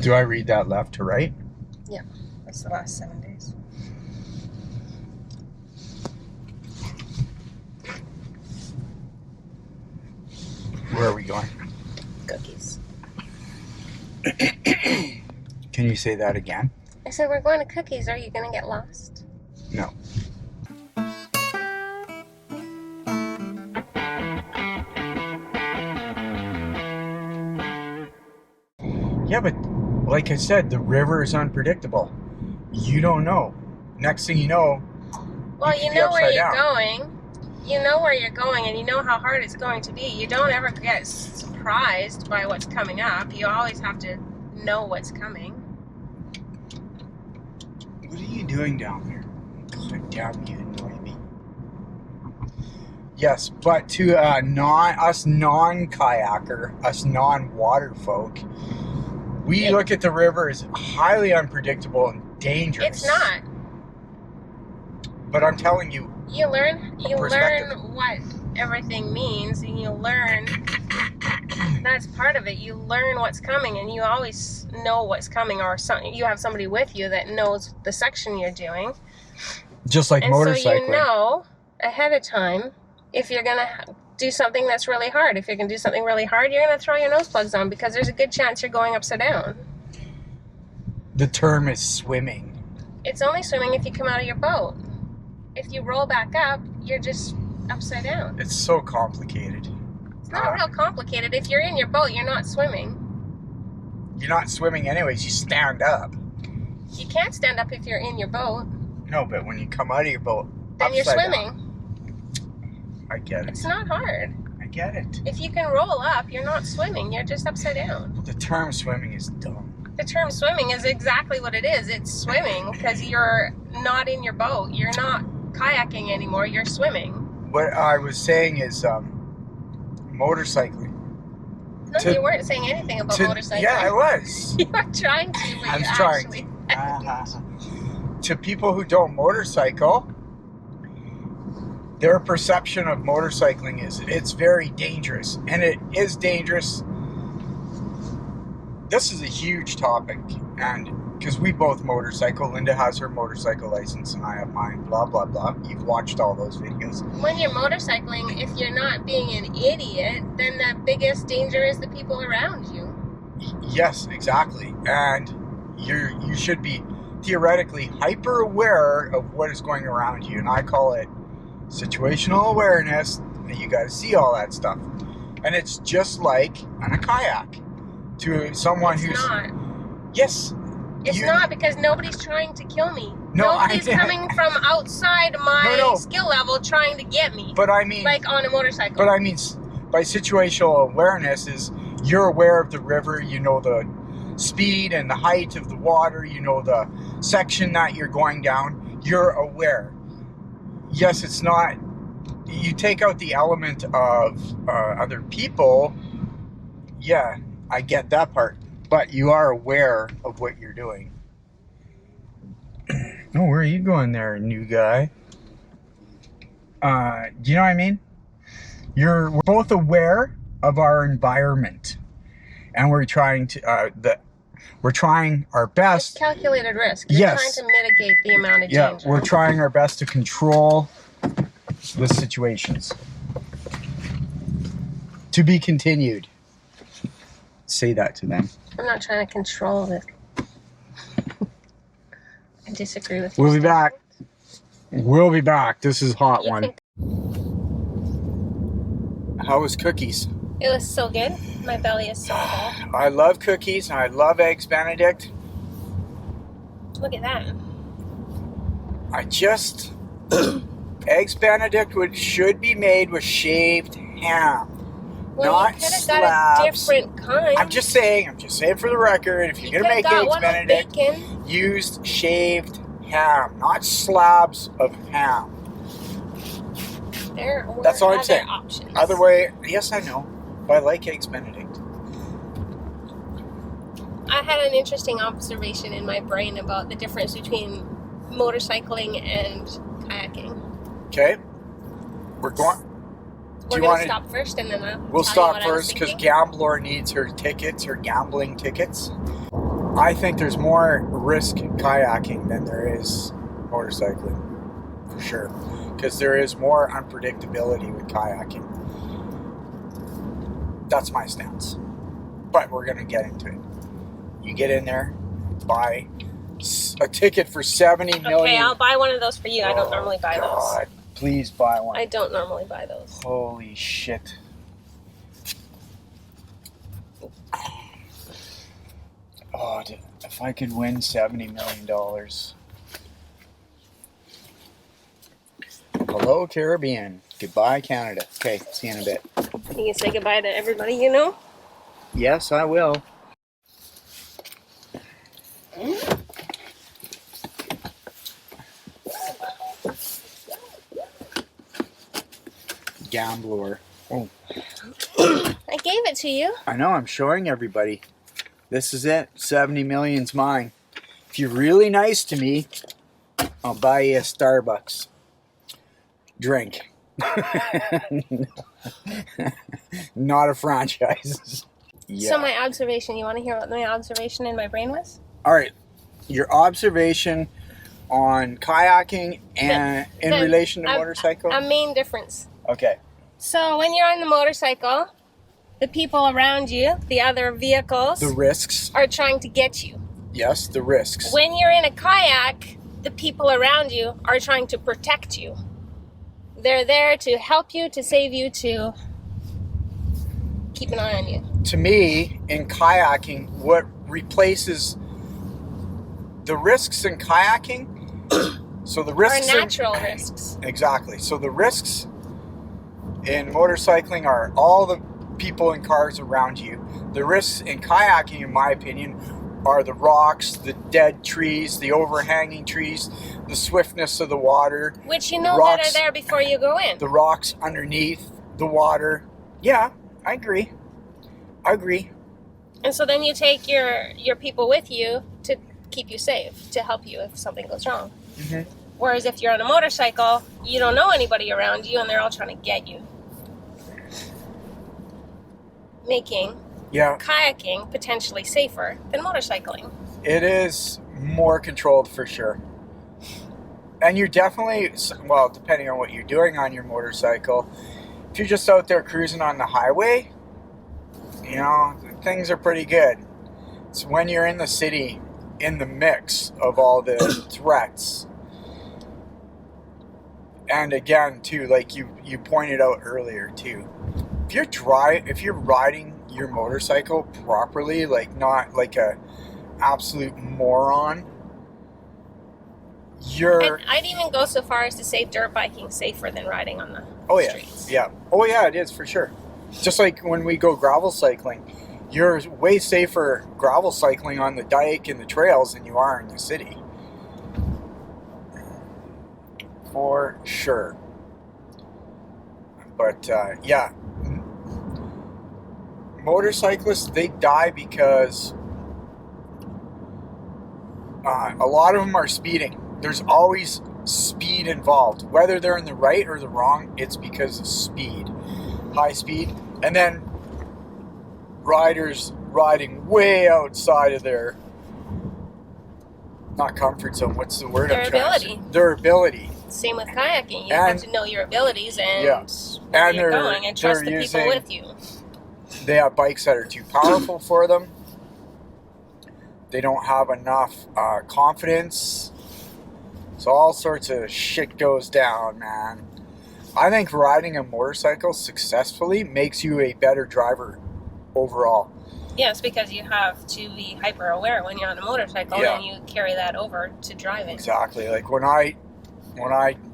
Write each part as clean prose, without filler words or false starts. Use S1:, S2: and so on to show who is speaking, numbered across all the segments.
S1: Do I read that left to right?
S2: Yeah, that's the last 7 days.
S1: Where are we going?
S2: Cookies.
S1: Can you say that again?
S2: I said we're going to Cookies. Are you going to get lost?
S1: No. Yeah, but like I said, the river is unpredictable. You don't know. Next thing you know,
S2: Well, you know where you're
S1: down.
S2: going. You know where you're going, and you know how hard it's going to be. You don't ever get surprised by what's coming up. You always have to know what's coming.
S1: What are you doing down there? God damn, you annoy me. Yes, but to us non-kayaker, us non-water folk, we look at the river as highly unpredictable and dangerous.
S2: It's not.
S1: But I'm telling you,
S2: You learn what everything means, and you learn that's part of it. You learn what's coming, and you always know what's coming, or you have somebody with you that knows the section you're doing.
S1: just like motorcycling.
S2: So you know ahead of time if you're gonna do something that's really hard. If you're gonna do something really hard, you're gonna throw your nose plugs on because there's a good chance you're going upside down.
S1: The term is swimming.
S2: It's only swimming if you come out of your boat. If you roll back up, you're just upside down.
S1: It's so complicated.
S2: It's not real complicated. If you're in your boat, you're not swimming.
S1: You're not swimming anyways, you stand up.
S2: You can't stand up if you're in your boat.
S1: No, but when you come out of your boat,
S2: then you're swimming.
S1: Down. I get it.
S2: It's not hard.
S1: I get it.
S2: If you can roll up, you're not swimming. You're just upside down.
S1: The term swimming is dumb.
S2: The term swimming is exactly what it is. It's swimming because you're not in your boat. You're not kayaking anymore. You're swimming.
S1: What I was saying is motorcycling.
S2: No, you weren't saying anything about motorcycling.
S1: Yeah, I was.
S2: You were trying to, but you actually
S1: To people who don't motorcycle, their perception of motorcycling is it's very dangerous. And it is dangerous. This is a huge topic. And because we both motorcycle, Linda has her motorcycle license and I have mine, blah, blah, blah. You've watched all those videos.
S2: When you're motorcycling, if you're not being an idiot, then the biggest danger is the people around you.
S1: Yes, exactly. And you should be theoretically hyper aware of what is going around you. And I call it situational awareness. And you got to see all that stuff. And it's just like on a kayak. To someone
S2: who's not.
S1: Yes.
S2: It's not, because nobody's trying to kill me.
S1: No,
S2: nobody's coming from outside my skill level trying to get me.
S1: But I mean,
S2: like on a motorcycle.
S1: But I mean, by situational awareness is you're aware of the river, you know the speed and the height of the water, you know the section that you're going down, you're aware. Yes, it's not, you take out the element of other people, yeah, I get that part, but you are aware of what you're doing. Oh, where are you going there, new guy? Do you know what I mean? We're both aware of our environment, and we're trying to we're trying our best.
S2: It's calculated risk. You're trying to mitigate the amount of danger.
S1: Yeah, we're trying our best to control the situations. To be continued. Say that to them.
S2: I'm not trying to control it. I disagree with you.
S1: We'll be back. We'll be back. This is hot one. How was cookies?
S2: It was so good. My belly is so full.
S1: I love cookies and I love eggs Benedict.
S2: Look at that.
S1: Eggs Benedict should be made with shaved ham.
S2: Well,
S1: not
S2: you could have
S1: slabs.
S2: got a different kind.
S1: I'm just saying for the record, if you're going to make eggs Benedict,
S2: bacon.
S1: use shaved ham, not slabs of ham. That's all I'm saying.
S2: Options.
S1: Other way, yes, I know, but I like eggs Benedict.
S2: I had an interesting observation in my brain about the difference between motorcycling and kayaking.
S1: Okay, we're going.
S2: We're going to stop first, and then
S1: we'll stop first because Gambler needs her tickets, her gambling tickets. I think there's more risk kayaking than there is motorcycling, for sure. Because there is more unpredictability with kayaking. That's my stance. But we're going to get into it. You get in there, buy a ticket for 70 million.
S2: Okay, I'll buy one of those for you. I don't normally buy those.
S1: Please buy one.
S2: I don't normally buy those.
S1: Holy shit. Oh, if I could win $70 million. Hello, Caribbean. Goodbye, Canada. Okay, see you in a bit.
S2: You can say goodbye to everybody you know?
S1: Yes, I will. Gambler. Oh.
S2: I gave it to you.
S1: I know, I'm showing everybody. This is it. 70 million's mine. If you're really nice to me, I'll buy you a Starbucks drink. Not a franchise. Yeah.
S2: So my observation, you want to hear what my observation in my brain was?
S1: All right. Your observation on kayaking and in relation to motorcycle?
S2: A main difference.
S1: Okay.
S2: So when you're on the motorcycle, the people around you, the other vehicles,
S1: The risks.
S2: are trying to get you.
S1: Yes, the risks.
S2: When you're in a kayak, the people around you are trying to protect you. They're there to help you, to save you, to keep an eye on you.
S1: To me, in kayaking, what replaces the risks in kayaking, so the risks
S2: Are natural risks.
S1: Exactly. So the risks in motorcycling are all the people in cars around you. The risks in kayaking, in my opinion, are the rocks, the dead trees, the overhanging trees, the swiftness of the water.
S2: Which you know
S1: rocks,
S2: that are there before you go in.
S1: The rocks underneath the water. Yeah, I agree. I agree.
S2: And so then you take your people with you to keep you safe, to help you if something goes wrong.
S1: Mm-hmm.
S2: Whereas if you're on a motorcycle, you don't know anybody around you and they're all trying to get you. Making kayaking potentially safer than motorcycling.
S1: It is more controlled for sure. And you're definitely, well, depending on what you're doing on your motorcycle, if you're just out there cruising on the highway, you know, things are pretty good. It's when you're in the city, in the mix of all the threats. And again, too, like you pointed out earlier, too, if you're riding your motorcycle properly, like not like a absolute moron,
S2: I'd even go so far as to say dirt biking safer than riding on the streets.
S1: Yeah. Oh yeah, it is for sure. Just like when we go gravel cycling, you're way safer gravel cycling on the dike and the trails than you are in the city. For sure. But yeah, motorcyclists, they die because a lot of them are speeding. There's always speed involved. Whether they're in the right or the wrong, it's because of speed. High speed. And then riders riding way outside of their, not comfort zone, what's the word?
S2: Their ability.
S1: Their ability.
S2: Same with kayaking. You have to know your abilities and where you're going and trust the people with you.
S1: They have bikes that are too powerful for them. They don't have enough confidence. So all sorts of shit goes down, man. I think riding a motorcycle successfully makes you a better driver overall.
S2: Yes, because you have to be hyper aware when you're on a motorcycle and you carry that over to driving.
S1: Exactly. Like when I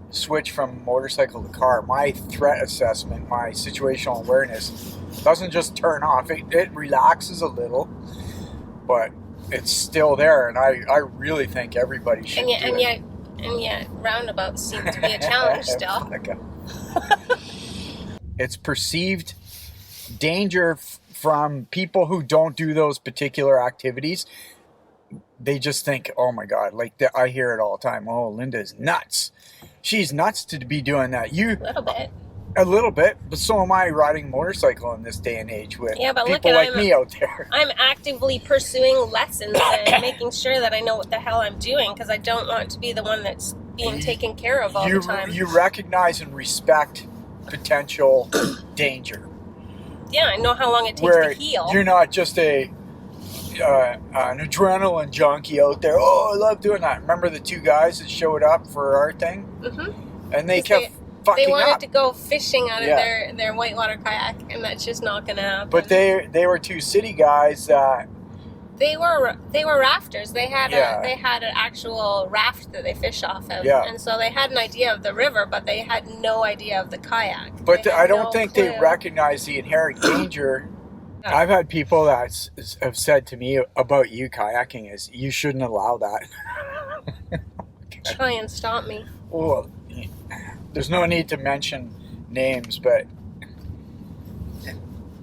S1: switch from motorcycle to car, my threat assessment, my situational awareness doesn't just turn off. It relaxes a little, but it's still there, and I really think everybody should do it.
S2: And yet, roundabouts seem to be a challenge still.
S1: It's perceived danger from people who don't do those particular activities. They just think, oh my God, like I hear it all the time. Oh, Linda's nuts. She's nuts to be doing that.
S2: A little bit.
S1: A little bit, but so am I riding a motorcycle in this day and age with
S2: Yeah, but look
S1: people
S2: at
S1: like me out there.
S2: I'm actively pursuing lessons and making sure that I know what the hell I'm doing, because I don't want to be the one that's being taken care of all the time.
S1: You recognize and respect potential danger.
S2: Yeah, I know how long it takes to heal.
S1: You're not just an adrenaline junkie out there. Oh, I love doing that. Remember the two guys that showed up for our thing? Mm-hmm. And they kept fucking
S2: They wanted
S1: up.
S2: to go fishing out of their whitewater kayak, and that's just not going to happen.
S1: But they were two city guys that...
S2: They were rafters. They had an actual raft that they fish off of, and so they had an idea of the river, but they had no idea of the kayak.
S1: But I don't think they recognize the inherent danger. I've had people that have said to me about you kayaking is you shouldn't allow that.
S2: Try and stop me.
S1: Well, there's no need to mention names, but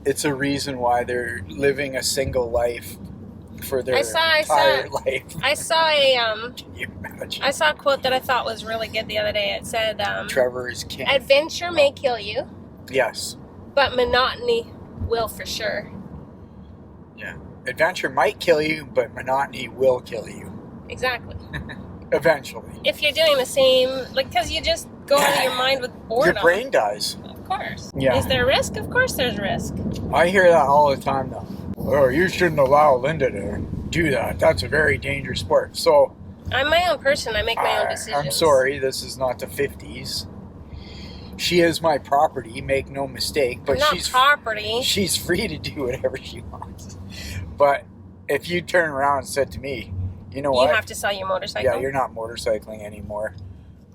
S1: it's a reason why they're living a single life for their entire life.
S2: I saw I saw a quote that I thought was really good the other day. It said,
S1: Trevor is king.
S2: Adventure may kill you.
S1: Yes.
S2: But monotony will for sure.
S1: Yeah. Adventure might kill you, but monotony will kill you.
S2: Exactly.
S1: Eventually.
S2: If you're doing the same, because you just go out of your mind with boredom.
S1: Your brain dies.
S2: Of course.
S1: Yeah.
S2: Is there risk? Of course there's risk.
S1: I hear that all the time though. Oh, you shouldn't allow Linda to do that. That's a very dangerous sport. So
S2: I'm my own person. I make my own decisions.
S1: I'm sorry, this is not the 50s. She is my property, make no mistake. But she's property. She's free to do whatever she wants. But if you turn around and said to me, you know what?
S2: You have to sell your motorcycle.
S1: Yeah, you're not motorcycling anymore.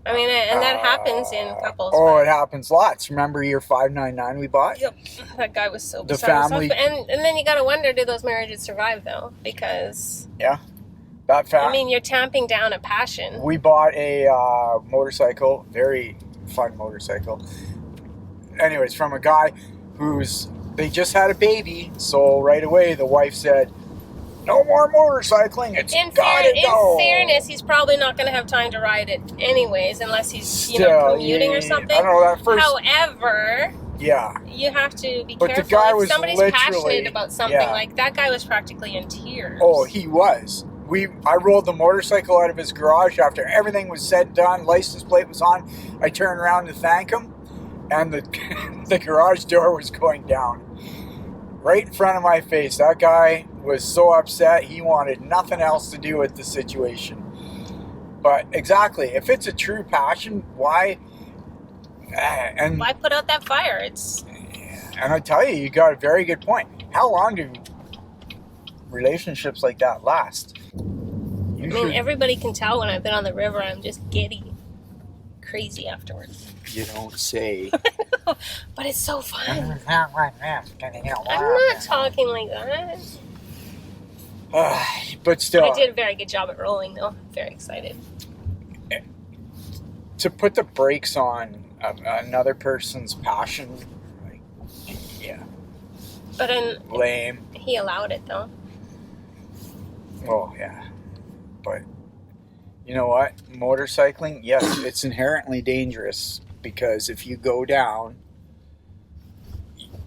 S2: I mean, and that happens in couples.
S1: Oh, it happens lots. Remember your 599 we bought?
S2: Yep. That guy was so
S1: the family.
S2: And then you got to wonder, do those marriages survive, though? Because...
S1: Yeah. That fact.
S2: I mean, you're tamping down a passion.
S1: We bought a motorcycle, very fun motorcycle. Anyways, from a guy they just had a baby, so right away the wife said, no more motorcycling. It's gotta go.
S2: In fairness, he's probably not going to have time to ride it anyways, unless he's commuting or something.
S1: I don't know that first.
S2: However, you have to be careful.
S1: The guy was
S2: somebody's passionate about something, like that guy was practically in tears.
S1: Oh, he was. I rolled the motorcycle out of his garage after everything was said and done. License plate was on. I turned around to thank him, and the garage door was going down right in front of my face. That guy was so upset. He wanted nothing else to do with the situation. But exactly, if it's a true passion, why? And
S2: why put out that fire?
S1: And I tell you got a very good point. How long do relationships like that last?
S2: Everybody can tell when I've been on the river. I'm just giddy, crazy afterwards.
S1: You don't say.
S2: But it's so fun. I'm not talking like that.
S1: But still,
S2: I did a very good job at rolling, though. Very excited.
S1: To put the brakes on another person's passion,
S2: But
S1: lame.
S2: He allowed it, though.
S1: Well, yeah. But you know what? Motorcycling, yes, it's inherently dangerous because if you go down,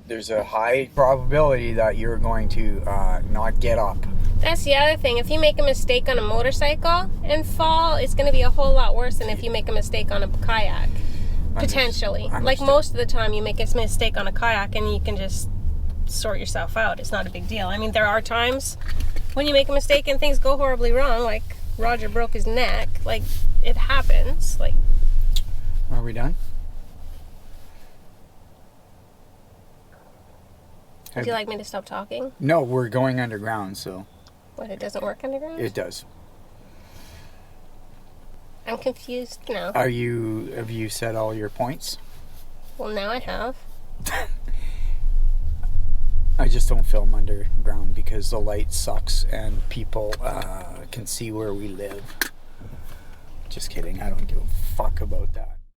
S1: there's a high probability that you're going to not get up.
S2: That's the other thing. If you make a mistake on a motorcycle and fall, it's going to be a whole lot worse than if you make a mistake on a kayak. Potentially. Like most of the time you make a mistake on a kayak and you can just sort yourself out. It's not a big deal. I mean, there are times when you make a mistake and things go horribly wrong, like Roger broke his neck. Like, it happens. Like,
S1: are we done?
S2: Would you like me to stop talking?
S1: No, we're going underground, so.
S2: What, it doesn't work underground?
S1: It does.
S2: I'm confused now.
S1: Have you said all your points?
S2: Well, now I have.
S1: I just don't film underground because the light sucks and people can see where we live. Just kidding. I don't give a fuck about that.